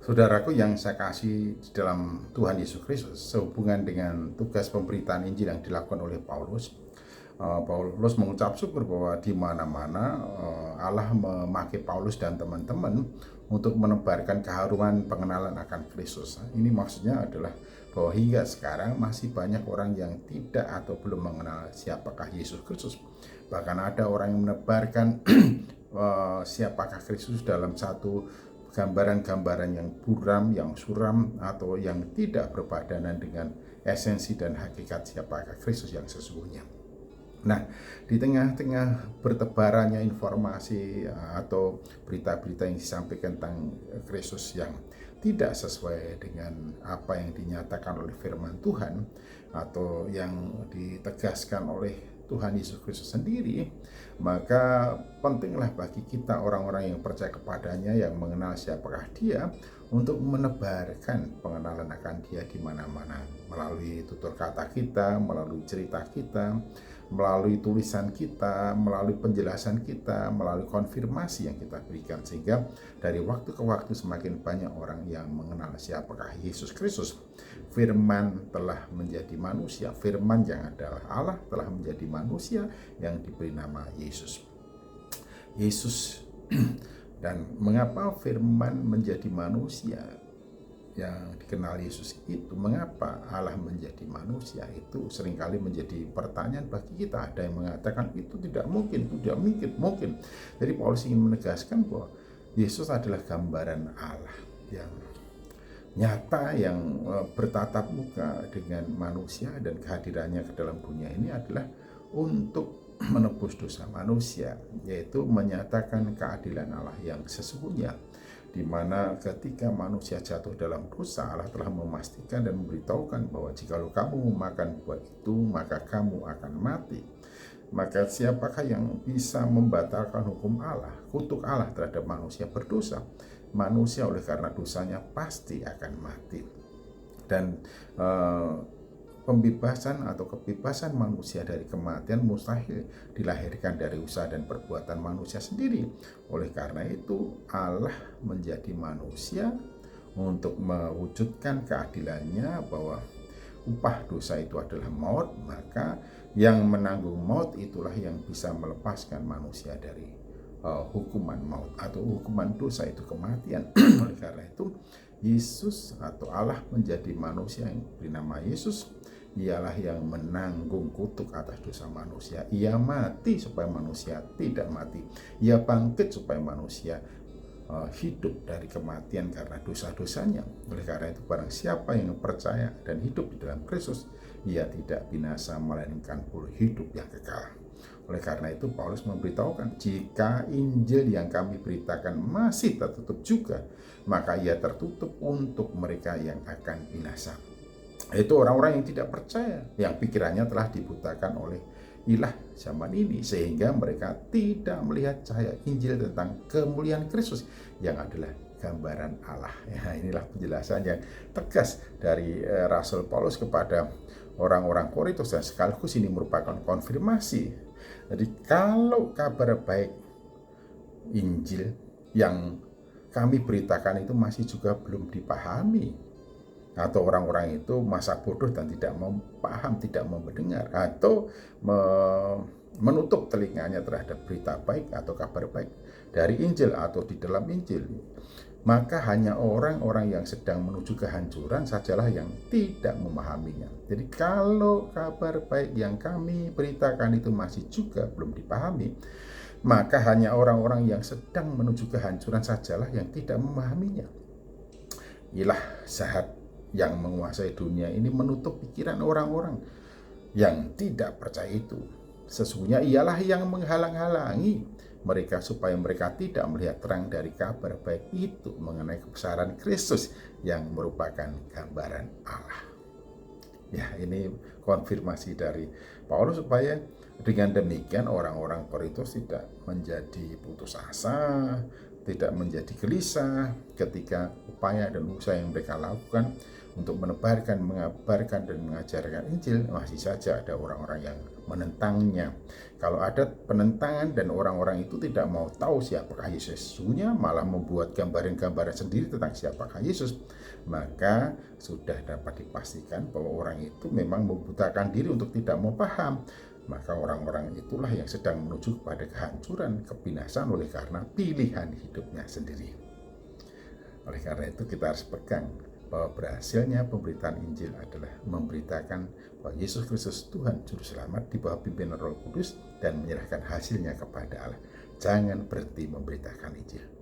Saudaraku yang saya kasih di dalam Tuhan Yesus Kristus, sehubungan dengan tugas pemberitaan Injil yang dilakukan oleh Paulus, Paulus mengucap syukur bahwa di mana-mana Allah memakai Paulus dan teman-teman untuk menebarkan keharuman pengenalan akan Kristus. Ini maksudnya adalah bahwa hingga sekarang masih banyak orang yang tidak atau belum mengenal siapakah Yesus Kristus. Bahkan ada orang yang menebarkan siapakah Kristus dalam satu gambaran-gambaran yang buram, yang suram, atau yang tidak berpadanan dengan esensi dan hakikat siapakah Kristus yang sesungguhnya. Nah, di tengah-tengah bertebarannya informasi atau berita-berita yang disampaikan tentang Kristus yang tidak sesuai dengan apa yang dinyatakan oleh firman Tuhan atau yang ditegaskan oleh Tuhan Yesus Kristus sendiri, maka pentinglah bagi kita orang-orang yang percaya kepadanya, yang mengenal siapakah Dia, untuk menebarkan pengenalan akan Dia di mana-mana melalui tutur kata kita, melalui cerita kita, melalui tulisan kita, melalui penjelasan kita, melalui konfirmasi yang kita berikan, sehingga dari waktu ke waktu semakin banyak orang yang mengenal siapakah Yesus Kristus. Firman telah menjadi manusia, firman yang adalah Allah telah menjadi manusia yang diberi nama Yesus. Dan mengapa firman menjadi manusia yang dikenal Yesus itu, mengapa Allah menjadi manusia, itu seringkali menjadi pertanyaan bagi kita. Ada yang mengatakan itu tidak mungkin, mungkin. Jadi Paulus ingin menegaskan bahwa Yesus adalah gambaran Allah yang nyata, yang bertatap muka dengan manusia, dan kehadirannya ke dalam dunia ini adalah untuk menebus dosa manusia, yaitu menyatakan keadilan Allah yang sesungguhnya, di mana ketika manusia jatuh dalam dosa, Allah telah memastikan dan memberitahukan bahwa jikalau kamu memakan buah itu, maka kamu akan mati. Maka siapakah yang bisa membatalkan hukum Allah, kutuk Allah terhadap manusia berdosa? Manusia oleh karena dosanya pasti akan mati. Dan pembebasan atau kebebasan manusia dari kematian mustahil dilahirkan dari usaha dan perbuatan manusia sendiri. Oleh karena itu Allah menjadi manusia untuk mewujudkan keadilannya, bahwa upah dosa itu adalah maut, maka yang menanggung maut itulah yang bisa melepaskan manusia dari hukuman maut atau hukuman dosa, itu kematian. Oleh karena itu Yesus atau Allah menjadi manusia yang bernama Yesus, ialah yang menanggung kutuk atas dosa manusia. Ia mati supaya manusia tidak mati. Ia bangkit supaya manusia hidup dari kematian karena dosa-dosanya. Oleh karena itu barang siapa yang percaya dan hidup di dalam Kristus, ia tidak binasa melainkan hidup yang kekal. Oleh karena itu Paulus memberitahukan, jika Injil yang kami beritakan masih tertutup juga, maka ia tertutup untuk mereka yang akan binasa. Itu orang-orang yang tidak percaya, yang pikirannya telah dibutakan oleh ilah zaman ini, sehingga mereka tidak melihat cahaya Injil tentang kemuliaan Kristus yang adalah gambaran Allah. Ya, inilah penjelasan yang tegas dari Rasul Paulus kepada orang-orang Korintus, dan sekaligus ini merupakan konfirmasi. Jadi kalau kabar baik Injil yang kami beritakan itu masih juga belum dipahami, atau orang-orang itu masa bodoh dan tidak mau paham, tidak mau mendengar, atau menutup telinganya terhadap berita baik atau kabar baik dari Injil atau di dalam Injil, maka hanya orang-orang yang sedang menuju kehancuran sajalah yang tidak memahaminya. Jadi kalau kabar baik yang kami beritakan itu masih juga belum dipahami, maka hanya orang-orang yang sedang menuju kehancuran sajalah yang tidak memahaminya. Ilah jahat yang menguasai dunia ini menutup pikiran orang-orang yang tidak percaya itu. Sesungguhnya ialah yang menghalang-halangi mereka supaya mereka tidak melihat terang dari kabar baik itu mengenai kebesaran Kristus yang merupakan gambaran Allah. Ya, ini konfirmasi dari Paulus supaya dengan demikian orang-orang Korintus tidak menjadi putus asa, tidak menjadi gelisah ketika upaya dan usaha yang mereka lakukan untuk menebarkan, mengabarkan, dan mengajarkan Injil, masih saja ada orang-orang yang menentangnya. Kalau ada penentangan dan orang-orang itu tidak mau tahu siapakah Yesus sesungguhnya, malah membuat gambaran-gambaran sendiri tentang siapakah Yesus, maka sudah dapat dipastikan bahwa orang itu memang membutakan diri untuk tidak mau paham. Maka orang-orang itulah yang sedang menuju kepada kehancuran, kebinasan oleh karena pilihan hidupnya sendiri. Oleh karena itu kita harus pegang bahwa berhasilnya pemberitaan Injil adalah memberitakan bahwa Yesus Kristus Tuhan Juru Selamat di bawah pimpinan Roh Kudus dan menyerahkan hasilnya kepada Allah. Jangan berhenti memberitakan Injil.